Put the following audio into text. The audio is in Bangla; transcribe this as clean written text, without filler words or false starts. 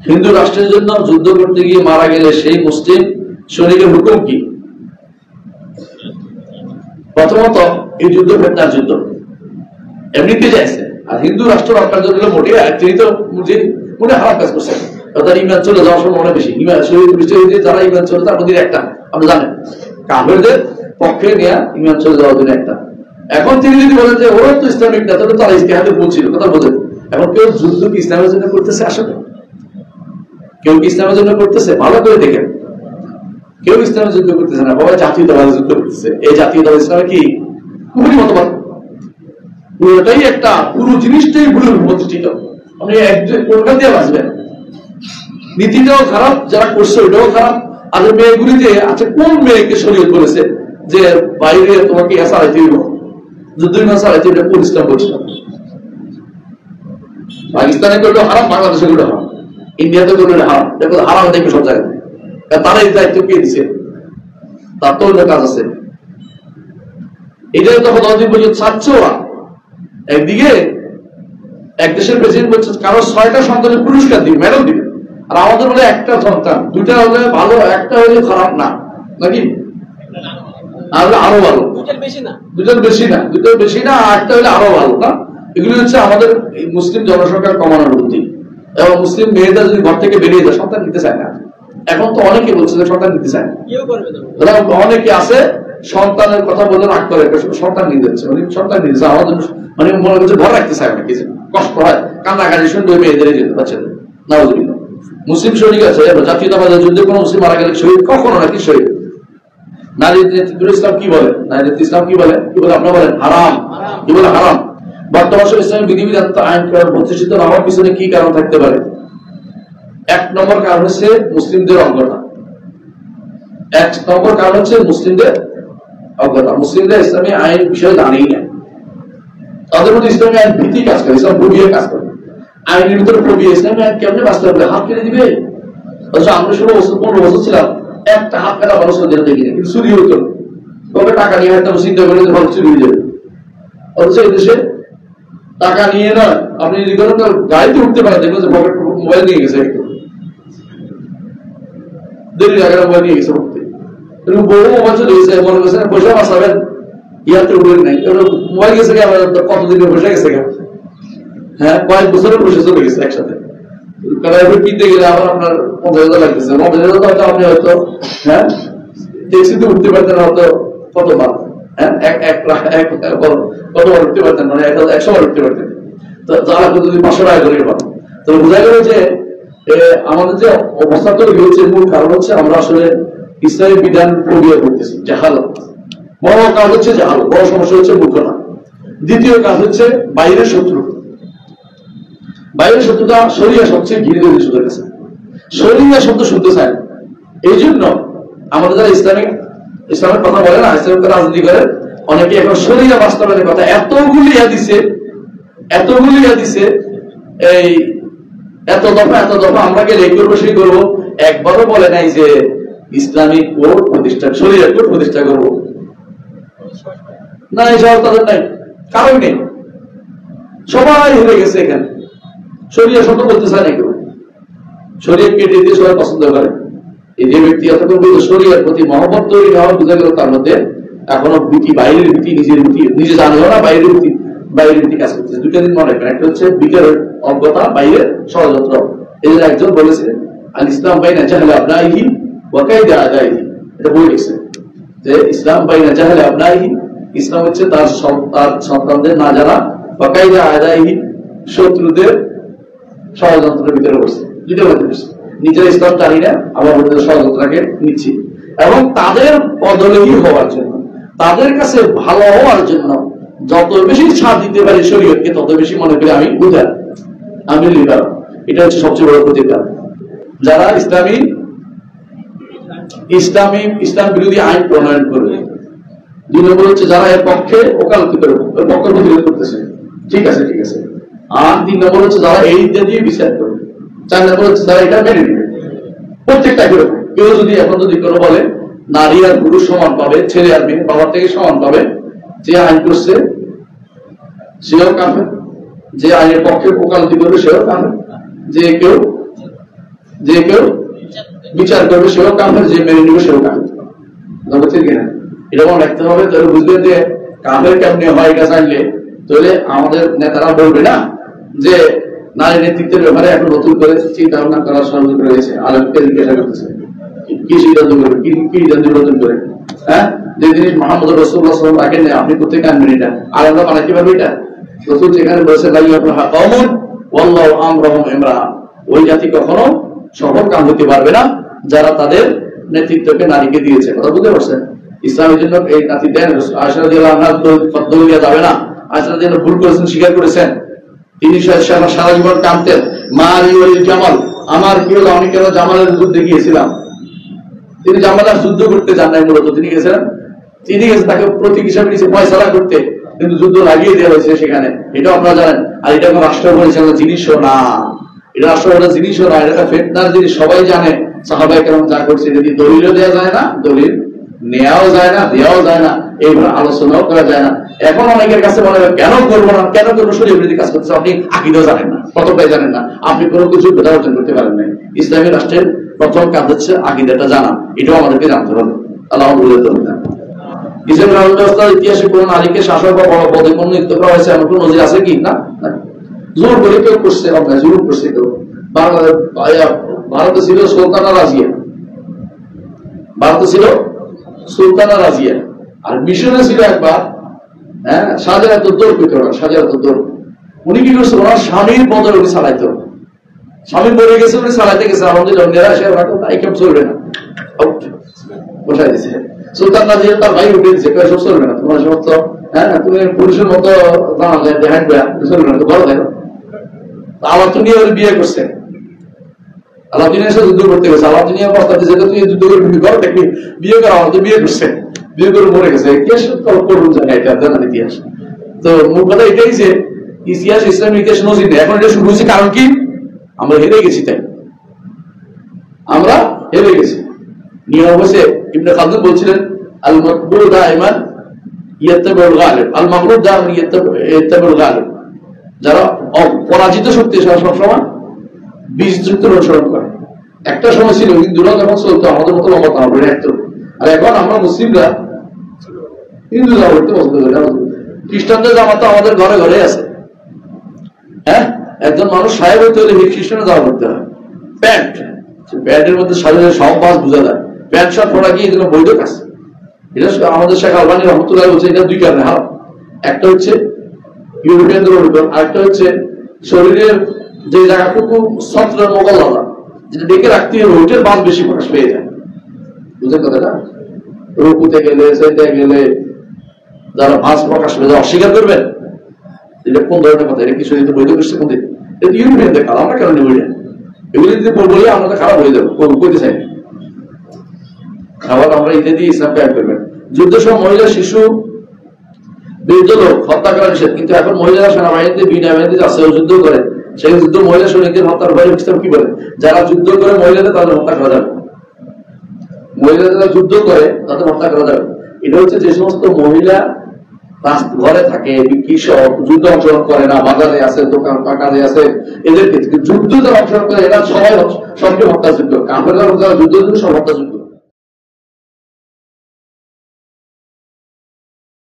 হিন্দু রাষ্ট্রের জন্য যুদ্ধ করতে গিয়ে মারা গেলে সেই মুসলিম সৈনিকের হুকুম কি? প্রথমত এই যুদ্ধ ফেতনার যুদ্ধ, এমনিতে যাইছে। আর হিন্দু রাষ্ট্র রক্ষার জন্য মোটে তিনি তো মোটে হারাম কাজ করছেন, তার ইমান চলে যাওয়ার সময় অনেক বেশি। ইমান যারা ইমান চলে তার মধ্যে একটা, আপনি জানেন কাফেরদের পক্ষে নিয়ে ইমান চলে যাওয়ার জন্য একটা। এখন তিনি যদি বলেন যে ওরা তো ইসলামিক না, তাহলে তারা ইস্তেহাদে বলছিল, কথা বলেন। এখন কেউ যুদ্ধ কি ইসলামের জন্য করতেছে? আসলে কেউ কি ইসলামের জন্য করতেছে? ভালো করে দেখেন, কেউ ইসলামের যুদ্ধ করতেছে না, বাবা জাতীয়তাবাদ যুদ্ধ করতেছে। এই জাতীয়তাবাদ ইসলামে কি খুবই মতবাদ, পুরোটাই একটা, পুরো জিনিসটাই ভুলের প্রতিষ্ঠিত। আপনি কোনটা দিয়ে বাঁচবেন? নীতিটাও খারাপ, যারা করছে ওইটাও খারাপ। আর মেয়েগুলিতে আচ্ছা, কোন মেয়েকে শরীয়ত বলেছে যে বাইরে তোমাকে সারাইতে হইব, যুদ্ধ সারাইতে? এটা কোন ইসলাম বলছিল? পাকিস্তানে করলে হারাম, বাংলাদেশে করলে হারাম, ইন্ডিয়াতে করলে হারাম। দেখো হারাম দেখবে সব জায়গায়। তারা এই দায়িত্ব কে দিচ্ছে? তার তো অন্য কাজ আছে। এটাই তখন 10 দিন পর্যন্ত ছাড়ছে ওরা। একদিকে এক দেশের প্রেসিডেন্ট বলছে কারো 6টা সন্তানের পুরস্কার দিবে, মেডেল দিবে। আর আমাদের বলে একটা সন্তান, 2টা হলে ভালো, একটা হলে খারাপ না, নাকি? আরো ভালো, 2টার বেশি না, 2টার বেশি না, 8টা হলে আরো ভালো না? এগুলি হচ্ছে আমাদের মুসলিম জনসংখ্যার কমানোর বুদ্ধি। এবং মুসলিম মেয়েরা যদি ঘর থেকে বেরিয়ে যায়, সন্তান নিতে চায় না। এখন তো অনেকে বলছে যে সন্তান নিতে চায় না, অনেকে আছে সন্তানের কথা বলে রাগ করে, সন্তান নিয়ে যাচ্ছে, সন্তান নিতে চায় আমাদের, মানে মনে করছে ঘর রাখতে চায় না, কিছু কষ্ট হয়, কান্নাকাটি শুনবে মেয়েদের যেতে পারছে না। নাউজুবিল্লাহ। মুসলিম শহীদ আছে, জাতীয়তাবাদের যুদ্ধে কোনো মুসলিম মারা গেলে শহীদ কখনো নাকি শহীদ। নারী নেতৃত্বের ইসলাম কি বলে? নারী নেতৃত্ব ইসলাম কি বলে? আপনারা বলেন হারাম। কি বলে? হারাম। বর্তমান সময়ে ইসলামের বিধিবিধান আইন প্রতিষ্ঠিত না হওয়ার পিছনে কি কারণ থাকতে পারে? 1 নম্বর কারণ হচ্ছে মুসলিমদের অজ্ঞতা। 1 নম্বর কারণ হচ্ছে মুসলিমদের অজ্ঞতা। মুসলিমরা ইসলামী আইন বিষয়ে জানেই না, তাদের মধ্যে ইসলামী আইন ভীতি কাজ করে, ইসলাম ভুগিয়ে কাজ করে। আইনের ভিতরে ভুগিয়ে ইসলামী আইন কেমনে বাস্তব হবে? হাত কেটে দিবে। অথচ আমরা 16 বছর 15 বছর ছিলাম, একটা হাত কাটা মানুষ দেখি না, কিন্তু চুরি হতো। তবে টাকা নিয়ে একটা চিন্তা করে ভালো চুরি হয়ে যাবে। অথচ এই দেশে টাকা নিয়ে নয়, আপনি যদি করেন গাড়িতে উঠতে পারেন, দেখবেন যে পকেট মোবাইল নিয়ে গেছে, একটু দেরি টাকা মোবাইল নিয়ে গেছে উঠতে, বড় মোবাইল চলে গেছে, মনে করছে পয়সা বাঁচাবেন, ইয়াতে উঠবেন নাই, মোবাইল গেছে কতদিন পয়সা গেছে, হ্যাঁ কয়েক বছরের পয়সা চলে গেছে একসাথে। কিনতে গেলে আবার আপনার 50,000 লাগতেছে, 50,000 হয়তো আপনি হয়তো হ্যাঁ ট্যাক্সিতে উঠতে পারতেন হয়তো কতবার, হ্যাঁ কতবার উঠতে পারতেন, মানে 100 বার উঠতে পারতেন। তো যারা যদি 500 টাকা করে পান, তাহলে বোঝা গেল যে আমাদের যে অবস্থা তৈরি হচ্ছে, মূল কারণ হচ্ছে আমরা আসলে ইসলামী বিধান প্রক্রিয়া করতেছি। জাহালত বড় কাজ হচ্ছে, জাহালত বড় সমস্যা হচ্ছে মূর্খতা। দ্বিতীয় কাজ হচ্ছে বাইরের শত্রু। বাইরের শত্রুতা শরিয়া সবচেয়ে ঘিরে ধরে শুরু গেছে, শরিয়া শব্দ শুনতে চায়। এই জন্য আমাদের যারা ইসলামের কথা বলে না, ইসলামের রাজনীতি করে, অনেকে এখন শরিয়া বাস্তবায়নের কথা এতগুলি দিছে, এই এত দফা আমরা গেলে এই করবো সেই করবো, একবারও বলে নাই যে ইসলামিক কোর্ট প্রতিষ্ঠা, শরিয়া কোর্ট প্রতিষ্ঠা করবো না। এই সব তাদের নাই, কারণ নেই, সবাই হেরে গেছে এখানে। শরিয়া শব্দ বলতে চায় না কেউ, শরিয়া কেটে দিয়ে সবাই পছন্দ করে। এই যে ব্যক্তি এতক্ষণ শরিয়ার প্রতি মহব্বত তৈরি হওয়া, বোঝা গেল তার মধ্যে এখনো ভীতি, বাইরের ভীতি, নিজের ভীতি, নিজে জানলেও না বাইরের ভীতি কাজ করতেছে। 2টা দিন মনে রাখবেন, একটা হচ্ছে ভিতরের অজ্ঞতা, বাইরের ষড়যন্ত্র। এই জন্য একজন বলেছিলেন আল ইসলাম বাইনা জাহলে আবনাইহি ওয়া কাইদা আদাইহি, এটা বলে গেছে যে ইসলাম বাইনা জাহলে আবনাইহি, ইসলাম হচ্ছে তার সন্তানদের না জানা, ওয়া কাইদা আদাইহি, শত্রুদের ষড়যন্ত্রের ভিতরে বসছে। 2টা বলতে বসছে, নিজের ইসলাম জানি না, আবার ষড়যন্ত্রকে নিচ্ছি। এবং তাদের পদলোহী হওয়ার জন্য, তাদের কাছে ভালো হওয়ার জন্য যত বেশি ছাড় দিতে পারি শরীয়তকে, তত বেশি মনে করি আমি উদার, আমি লিবারাল। এটা হচ্ছে সবচেয়ে বড় প্রতিকার। যারা ইসলাম বিরোধী আইন প্রণয়ন করবে। 2 নম্বর হচ্ছে যারা এর পক্ষে ওকালতি করবে, পক্ষ প্রতিরোধ করতেছে, ঠিক আছে। আর 3 নম্বর হচ্ছে যারা এই দিয়ে বিচার করবে। 4 নম্বর হচ্ছে যারা এটা মেনে নেবে। প্রত্যেকটা কেউ যদি এখন কোনো বলে নারী আর পুরুষ সমান পাবে, ছেলে আর মেয়ে বাবার থেকে সমান পাবে, যে আইন করছে সেও কাফের, যে আইনের পক্ষে ওকালতি করবে সেও কাফের, যে কেউ যে কেউ বিচার করবে সেও কাফের, যে মেনে নিবে সেও কাফের। বুঝছেন কিনা? এটা মনে রাখতে হবে। তাহলে বুঝবেন যে কাফের কেমনি হয় এটা জানলে তাহলে আমাদের নেতারা বলবে না যে নারী নেতৃত্বের ব্যাপারে এখন নতুন করে চিন্তা ভাবনা করার সহযোগ রয়েছে, আলোককে জিজ্ঞাসা করতেছে কি সিদ্ধান্ত করবে, কি সিদ্ধান্ত নতুন করে। হ্যাঁ, যে জিনিস মোহাম্মদ রাসূলুল্লাহ সাল্লাল্লাহু আলাইহি ওয়াসাল্লাম রাখেন আপনি কোথায় কানবেন এটা, আর আমরা বানাইতে পারবো এটা? রাসূল যেখানে বলেছে লা ইয়াফলাহু কওমুন ওয়াল্লাহু আমরুহুম ইমরাআ, ওই জাতি কখনো সফল কাম হতে পারবে না যারা তাদের নেতৃত্বকে নারীকে দিয়েছে। কথা বুঝতে পারছেন? ইসলামের জন্য এই নাতি দেন। আয়েশা রাদিয়াল্লাহু আনহা তো ফতোয়া দেওয়া যাবে না। আয়েশা রাদিয়াল্লাহু ভুল করেছেন, স্বীকার করেছেন। তিনি সারা জীবন কাঁদতেন, মা লিওয়ালিল জামাল, আমার প্রিয় আমি কেন জামালের যুদ্ধে গিয়েছিলাম। তিনি জামালের যুদ্ধ করতে যান নাই, মূলত তিনি গেছেন তাকে প্রতীক হিসাবে নিচে ফয়সালা করতে, কিন্তু যুদ্ধ লাগিয়ে দেওয়া হয়েছে সেখানে, এটাও আপনারা জানেন। আর এটা কোনো রাষ্ট্র পরিচালনার জিনিসও না, এটা রাষ্ট্র পরিচালনার জিনিসও না, এটা ফিতনার জিনিস, সবাই জানে। সাহাবায়ে কেরাম যা করছে, যদি দলিলও দেওয়া যায় না, দলিল নেওয়াও যায় না, দেওয়াও যায় না, এইভাবে আলোচনাও করা যায় না। এখন অনেকের কাছে মনে হয় কেন করবো না, কেন করবো, শরীয়ত বিরোধী কাজ করতেছে। আপনি আকীদাও জানেন না, কতটাই জানেন না, আপনি কোনো কিছু বোঝা অর্জন করতে পারেন নাই। ইসলামী রাষ্ট্রের প্রথম কাজ হচ্ছে আকীদাটা জানা, এটাও আমাদেরকে জানতে হবে। আল্লাহ বলে দেবেন না। ইসলামী রাষ্ট্র ব্যবস্থার ইতিহাসে কোন নারীকে শাসক বা বড় পদে নিযুক্ত করা হয়েছে এমন কোন নজির আছে কি? না, জোর করে কেউ করছে, আপনার জোর করছে কেউ। ভারতে ছিল সুলতানা রাজিয়া, ভারতে ছিল সুলতানা রাজিয়া, আর মিশনে ছিল একবার শাহজালাতুদ্দৌলা পিতরা, শাহজালাতুদ্দৌলা। উনি কি করছে, ওনার স্বামীর বদলে উনি চালাইতো, স্বামী মরে গেছে উনি চালাইতে গেছে, আলহামদুলিল্লাহ নিরাশ হয়ে রাখো, তাই কেমন চলবে না, বসাই দিছে। সুলতান রাজিয়া তার ভাই উঠে দিচ্ছে, সব চলবে না, তোমার সমস্ত তুমি পুরুষের মতো জানা যায় দেখান চলবে না, তো বড় দেখো। আল্লাহ তো নিয়ে বিয়ে করছে, আল্লাহ দিনের সাথে যুদ্ধ করতে গেছে, আল্লাহ দুনিয়া প্রস্তাব দিয়েছে তুই যুদ্ধ করবি, ঘর দেখবি, বিয়ে করা আমাদের বিয়ে করছে, বিয়ে করে মরে গেছে। ইতিহাস করুন জায়গা, এটা জানার ইতিহাস। তো মূল কথা এটাই যে ইতিহাস, ইসলামের ইতিহাস নজির নেই। এখন এটা শুরু হয়েছে কারণ কি? আমরা হেরে গেছি, তাই আমরা হেরে গেছি। নিয়ম হয়েছে, ইবনে খালদুন বলছিলেন আল মাকবুল দাইমান ইয়াত্তাবিউল গালিব, আল মাগলুব দাইমান ইয়াত্তাবিউল গালিব। যারা পরাজিত শক্তি সবসময় বিজযুক্ত অনুসরণ করে। একটা সময় ছিল হিন্দুরা যখন চলতো আমাদের মতো লম্বা তারা বলে রাখতো, আর এখন আমরা মুসলিমরা হিন্দু জামা পড়তে পছন্দ করি। খ্রিস্টানদের জামা তো আমাদের ঘরে ঘরে আছে। হ্যাঁ, একজন মানুষ সাহেব হইতে হলে খ্রিস্টানের জামা পড়তে হয়, প্যান্ট, প্যান্টের মধ্যে শরীরের সব মাস বোঝা যায়। প্যান্ট শার্ট পরা কি এগুলো বৈধ কাজ? এটা আমাদের শেখ আলবানী রহমতুল্লাহ বলছে এটা দুই কারণে। একটা হচ্ছে ইউরোপিয়ানদের অনুকরণ, আরেকটা হচ্ছে শরীরের যে জায়গাটুকু সত্রের মোগল আলাদা, যেটা ডেকে রাখতে হবে, ওইটার বাদ বেশি প্রকাশ পেয়ে যায়। বুঝলেন কথাটা? রুকুতে গেলে, সেটা গেলে যারা ভাঁজ প্রকাশ পেয়ে যায় অস্বীকার করবেন, এটা কোন ধরনের কথা? এটা কি শরীরে বৈধ করছে? কোন দিন? এটা ইউরোপিয়ানদের কাজ, আমরা কেন নেব? এগুলি যদি বলি আমরা তো খারাপ হয়ে যাবো, করতে চাই। খাবার আমরা ইত্যাদি ইসলাম কায়েম করবেন। যুদ্ধ সময় মহিলা, শিশু, বৃদ্ধ লোক হত্যা করা নিষেধ, কিন্তু এখন মহিলারা সেনাবাহিনীতে, বিনা বাহিনীতে আছে, যুদ্ধ করে, সেই যুদ্ধ মহিলা সৈনিকদের হত্যার ভয়ে ইসলাম কি বলে? যারা যুদ্ধ করে মহিলাদের, তাদের হত্যা করা যাবে। মহিলাদের যারা যুদ্ধ করে তাদের হত্যা করা যাবে। এটা হচ্ছে যে সমস্ত মহিলা ঘরে থাকে, কৃষক, যুদ্ধ অংশগ্রহণ করে না, বাজারে আছে, দোকান কাজে আছে, এদের ক্ষেত্রে যুদ্ধ যারা অংশগ্রহণ করে এরা সবাই সবকে হত্যাযোগ্য। কাফেররা যারা যুদ্ধ সব হত্যাযোগ্য।